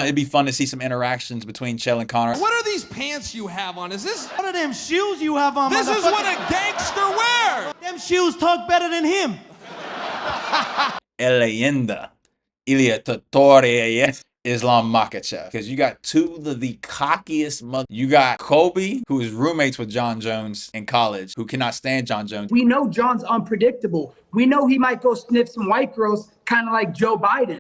It'd be fun to see some interactions between Chael and Conor. What are these pants you have on? Is this? What are them shoes you have on, This is what a gangster wears. Them shoes talk better than him. El Leyenda, Ilia Topuria, Islam Makhachev. Because you got two of the cockiest You got Colby, who is roommates with John Jones in college, who cannot stand John Jones. We know John's unpredictable. We know he might go sniff some white girls, kind of like Joe Biden.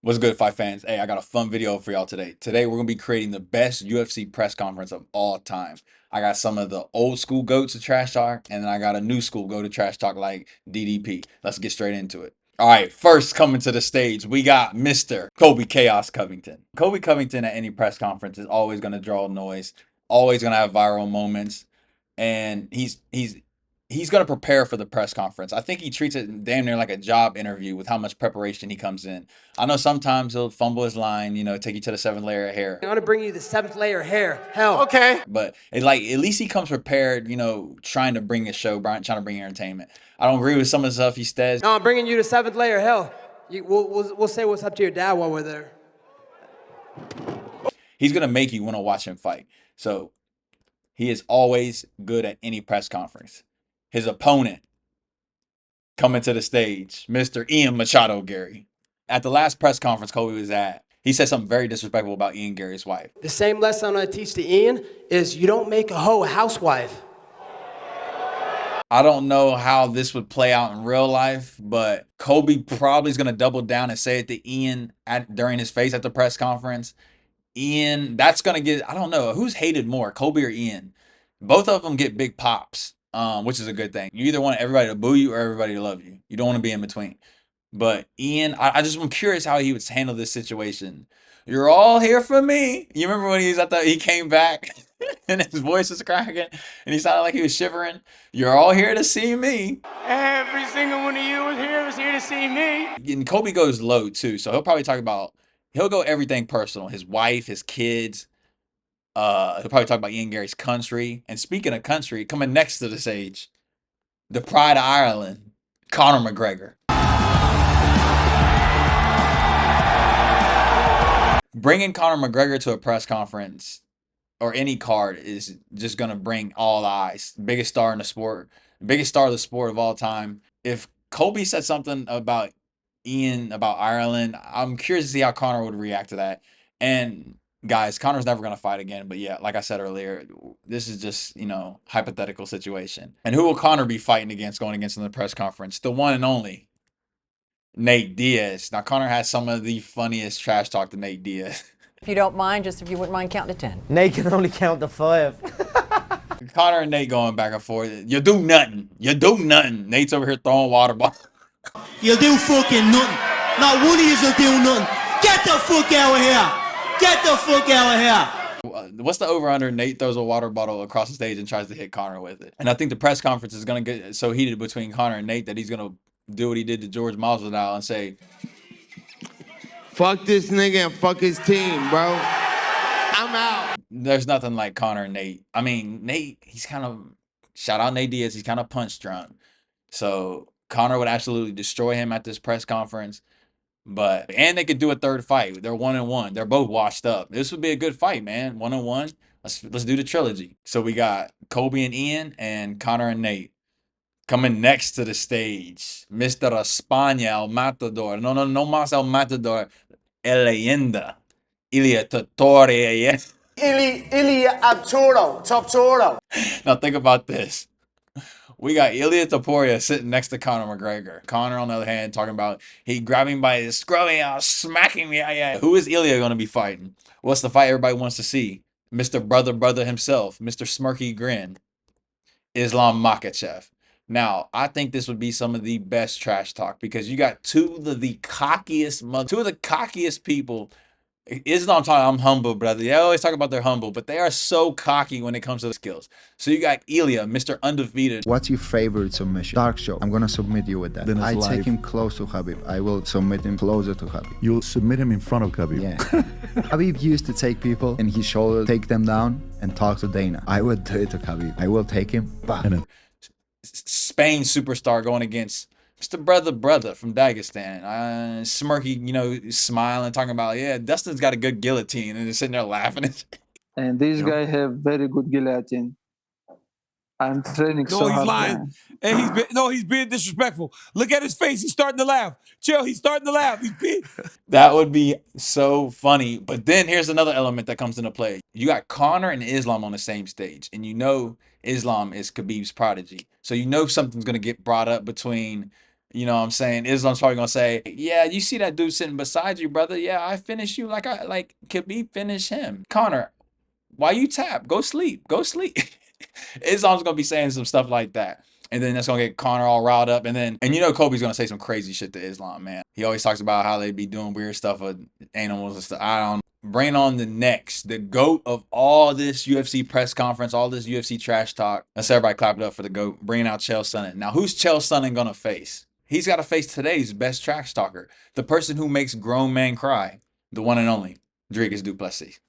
What's good, fight fans? Hey, I got a fun video for y'all today. Today, we're going to be creating the best UFC press conference of all time. I got some of the old school goats to trash talk, and then I got a new school go to trash talk like DDP. Let's get straight into it. All right, first coming to the stage, we got Mr. Colby Chaos Covington. Colby Covington at any press conference is always going to draw noise, always going to have viral moments, and he's going to prepare for the press conference. I think he treats it damn near like a job interview with how much preparation he comes in. I know sometimes he'll fumble his line, take you to the 7th layer of hair. I'm gonna bring you the 7th layer of hair. Hell. Okay. But at least he comes prepared, trying to bring a show, trying to bring entertainment. I don't agree with some of the stuff he says. No, I'm bringing you the 7th layer. Hell. We'll say what's up to your dad while we're there. He's going to make you want to watch him fight. So he is always good at any press conference. His opponent coming to the stage, Mr. Ian Machado Gary. At the last press conference Colby was at, he said something very disrespectful about Ian Gary's wife. The same lesson I teach to Ian is you don't make a hoe a housewife. I don't know how this would play out in real life, but Colby probably is going to double down and say it to Ian during his face at the press conference. Ian, that's going to get, I don't know, who's hated more, Colby or Ian? Both of them get big pops. Which is a good thing. You either want everybody to boo you or everybody to love you. You don't want to be in between. But Ian, I'm curious how he would handle this situation. You're all here for me. You remember when he came back and his voice was cracking and he sounded like he was shivering. You're all here to see me. Every single one of you was here to see me. And Colby goes low too, so he'll probably he'll go everything personal. His wife, his kids. He'll probably talk about Ian Gary's country. And speaking of country, coming next to the stage, the pride of Ireland, Conor McGregor. Bringing Conor McGregor to a press conference or any card is just going to bring all eyes. Biggest star in the sport, biggest star of the sport of all time. If Colby said something about Ian, about Ireland, I'm curious to see how Conor would react to that. And guys, Conor's never going to fight again. But yeah, like I said earlier, this is just, hypothetical situation. And who will Conor be fighting against, going against in the press conference? The one and only Nate Diaz. Now, Conor has some of the funniest trash talk to Nate Diaz. If you don't mind, just if you wouldn't mind counting to 10. Nate can only count to 5. Conor and Nate going back and forth. You do nothing. You do nothing. Nate's over here throwing water bottles. You do fucking nothing. Not one of you will do nothing. Get the fuck out of here. Get the fuck out of here. What's the over-under? Nate throws a water bottle across the stage and tries to hit Conor with it. And I think the press conference is going to get so heated between Conor and Nate that he's going to do what he did to George Masvidal and say, fuck this nigga and fuck his team, bro. I'm out. There's nothing like Conor and Nate. I mean, Nate, he's kind of, shout out Nate Diaz, he's kind of punch drunk. So Conor would absolutely destroy him at this press conference. And they could do a third fight. They're 1-1. They're both washed up. This would be a good fight, man. 1-1. Let's do the trilogy. So we got Colby and Ian and Conor and Nate. Coming next to the stage, Mr. España, El Matador. No más El Matador. El Leyenda. Ilia Topuria. Ilia Abturo. Now think about this. We got Ilia Topuria sitting next to Conor McGregor. Conor, on the other hand, talking about he grabbing me by his scrubby out, smacking me. Yeah. Who is Ilia going to be fighting? What's the fight everybody wants to see? Mr. Brother himself, Mr. Smirky Grin, Islam Makhachev. Now, I think this would be some of the best trash talk because you got two of the cockiest people. Islam talking, I'm humble, brother. They always talk about they're humble, but they are so cocky when it comes to the skills. So you got Ilia, Mr. Undefeated. What's your favorite submission? Dark show. I'm gonna submit you with that. Then I take him close to Khabib. I will submit him closer to Khabib. You'll submit him in front of Khabib. Yeah. Khabib used to take people in his shoulder, take them down, and talk to Dana. I would do it to Khabib. I will take him. Bah. Spain superstar going against It's the brother from Dagestan. Smirky, smiling, talking about, yeah, Dustin's got a good guillotine, and just sitting there laughing. And this guy have very good guillotine. I'm training No, so he's hard, lying. man. And he's being disrespectful. Look at his face. He's starting to laugh. Chael, he's starting to laugh. He's being That would be so funny. But then here's another element that comes into play. You got Conor and Islam on the same stage, and Islam is Khabib's prodigy. So something's gonna get brought up between, what I'm saying, Islam's probably gonna say, yeah, you see that dude sitting beside you, brother? Yeah, I finished you like Khabib finished him. Conor, why you tap? Go sleep. Go sleep. Islam's gonna be saying some stuff like that. And then that's gonna get Conor all riled up. And Colby's gonna say some crazy shit to Islam, man. He always talks about how they be doing weird stuff with animals and stuff. I don't know. Bring on the GOAT of all this UFC press conference, all this UFC trash talk. Let's everybody clap it up for the GOAT. Bringing out Chael Sonnen. Now, who's Chael Sonnen gonna face? He's got to face today's best trash talker, the person who makes grown men cry, the one and only Dricus du Plessis.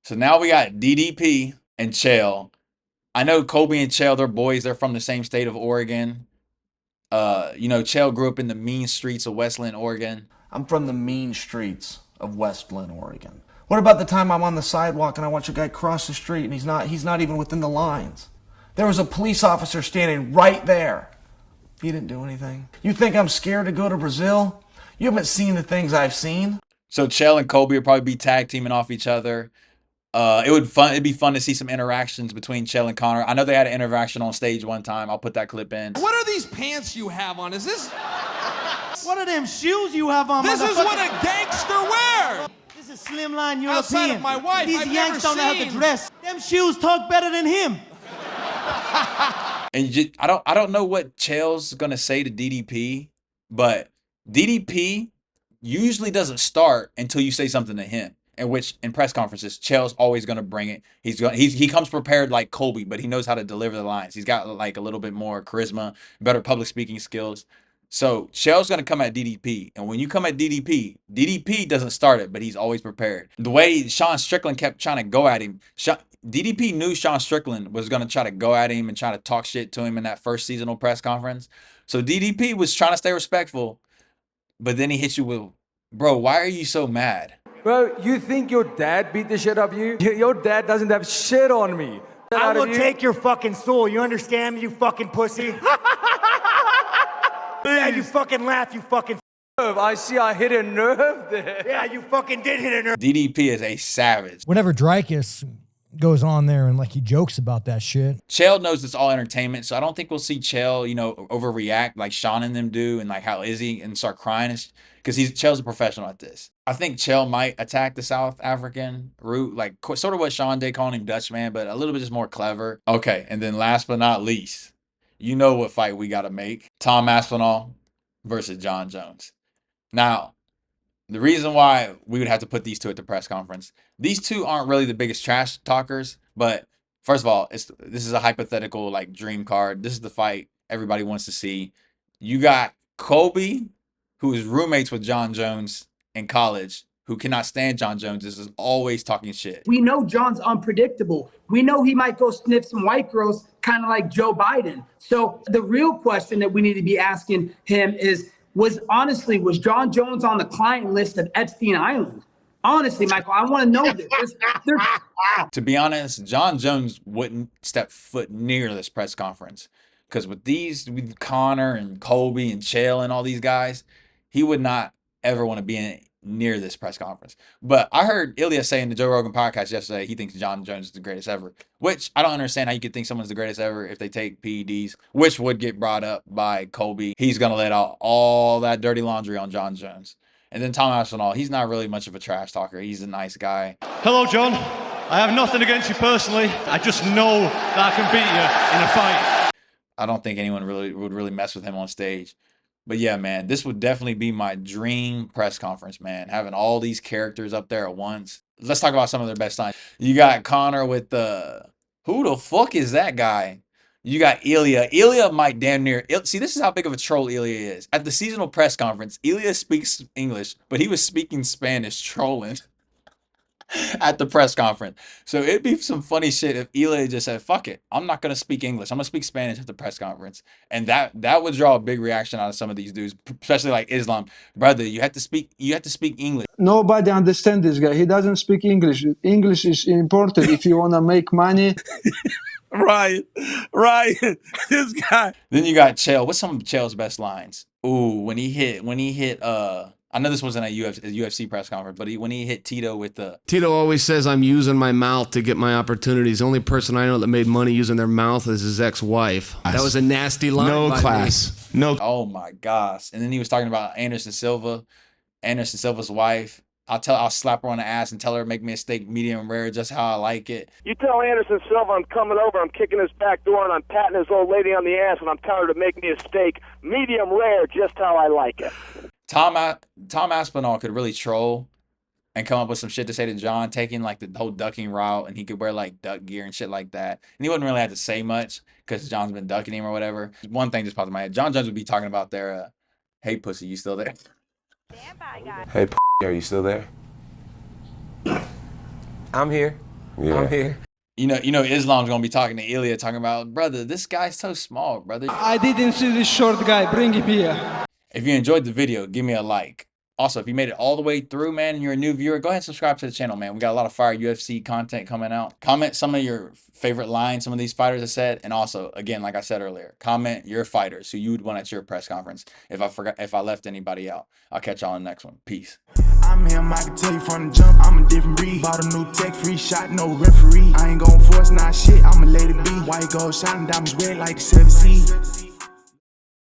So now we got DDP and Chael. I know Colby and Chael, they're boys. They're from the same state of Oregon. Chael grew up in the mean streets of Westland, Oregon. I'm from the mean streets of Westland, Oregon. What about the time I'm on the sidewalk and I watch a guy cross the street and he's not even within the lines? There was a police officer standing right there. He didn't do anything. You think I'm scared to go to Brazil? You haven't seen the things I've seen. So Chael and Colby would probably be tag teaming off each other. It'd be fun to see some interactions between Chael and Conor. I know they had an interaction on stage one time. I'll put that clip in. What are these pants you have on? Is this? What are them shoes you have on, This is what a gangster wears. This is slimline European. Outside of my wife, These I've Yanks never don't know how to seen. dress. Them shoes talk better than him. And I don't know what Chael's gonna say to DDP, but DDP usually doesn't start until you say something to him. In which in press conferences, Chael's always gonna bring it. He comes prepared like Colby, but he knows how to deliver the lines. He's got like a little bit more charisma, better public speaking skills. So Chael's gonna come at DDP, and when you come at DDP doesn't start it, but he's always prepared. The way Sean Strickland kept trying to go at him, DDP knew Sean Strickland was gonna try to go at him and try to talk shit to him in that first seasonal press conference. So DDP was trying to stay respectful, but then he hits you with, bro, why are you so mad? Bro, you think your dad beat the shit out of you? Your dad doesn't have shit on me. I will take your fucking soul. You understand me, you fucking pussy? Yeah, you fucking laugh, you fucking. I see I hit a nerve there. Yeah, you fucking did hit a nerve. DDP is a savage. Whenever Dricus goes on there and like he jokes about that shit. Chael knows it's all entertainment, so I don't think we'll see Chael, overreact like Sean and them do, and like how Izzy and start crying, because Chael's a professional at this. I think Chael might attack the South African route, like sort of what Sean did, calling him Dutchman, but a little bit just more clever. Okay, and then last but not least, you know what fight we got to make: Tom Aspinall versus John Jones. Now, the reason why we would have to put these two at the press conference, these two aren't really the biggest trash talkers, but first of all, this is a hypothetical like dream card. This is the fight everybody wants to see. You got Colby, who is roommates with John Jones in college, who cannot stand John Jones, is always talking shit. We know John's unpredictable. We know he might go sniff some white girls, kind of like Joe Biden. So the real question that we need to be asking him is, was John Jones on the client list of Epstein Island? Honestly, Michael, I want to know this. To be honest, John Jones wouldn't step foot near this press conference, because with Conor and Colby and Chael and all these guys, he would not ever want to be near this press conference. But I heard Ilya say in the Joe Rogan podcast yesterday he thinks John Jones is the greatest ever, which I don't understand how you could think someone's the greatest ever if they take PEDs, which would get brought up by Colby. He's going to let out all that dirty laundry on John Jones. And then Tom Aspinall, he's not really much of a trash talker. He's a nice guy. Hello, John. I have nothing against you personally. I just know that I can beat you in a fight. I don't think anyone would really mess with him on stage. But yeah, man, this would definitely be my dream press conference, man. Having all these characters up there at once. Let's talk about some of their best times. You got Conor with who the fuck is that guy? You got Ilya. Ilya might damn near... See, this is how big of a troll Ilya is. At the seasonal press conference, Ilya speaks English, but he was speaking Spanish trolling. at the press conference. So it'd be some funny shit if Eli just said, "Fuck it, I'm not gonna speak English. I'm gonna speak Spanish at the press conference," and that would draw a big reaction out of some of these dudes, especially like Islam. Brother, you have to speak English. Nobody understands this guy. He doesn't speak English. English is important if you want to make money. Ryan, this guy. Then you got Chael. What's some of Chael's best lines? Ooh, when he hit I know this wasn't a UFC press conference, but when he hit Tito with the Tito always says I'm using my mouth to get my opportunities. The only person I know that made money using their mouth is his ex-wife. That was a nasty line. No by class. me. No. Oh my gosh. And then he was talking about Anderson Silva's wife. I'll slap her on the ass and tell her to make me a steak medium rare just how I like it. You tell Anderson Silva I'm coming over, I'm kicking his back door, and I'm patting his old lady on the ass, and I'm telling her to make me a steak medium rare just how I like it. Tom Aspinall could really troll and come up with some shit to say to John, taking like the whole ducking route, and he could wear like duck gear and shit like that. And he wouldn't really have to say much because John's been ducking him or whatever. One thing just popped in my head. John Jones would be talking about their, hey pussy, you still there? Hey, are you still there? I'm here. Yeah. I'm here. You know, Islam's gonna be talking to Ilya, talking about, brother, this guy's so small, brother. I didn't see this short guy. Bring him here. If you enjoyed the video, give me a like. Also, if you made it all the way through, man, and you're a new viewer, go ahead and subscribe to the channel, man. We got a lot of fire UFC content coming out. Comment some of your favorite lines some of these fighters have said. And also, again, like I said earlier, comment your fighters who you would want at your press conference. If I left anybody out. I'll catch y'all on the next one. Peace. I'm him, I can tell you from the jump, I'm a different breed. Bought a new tech, free shot, no referee. I ain't gon' force, not shit, I'ma let it be. White gold shining, diamonds red like the 7 Seas.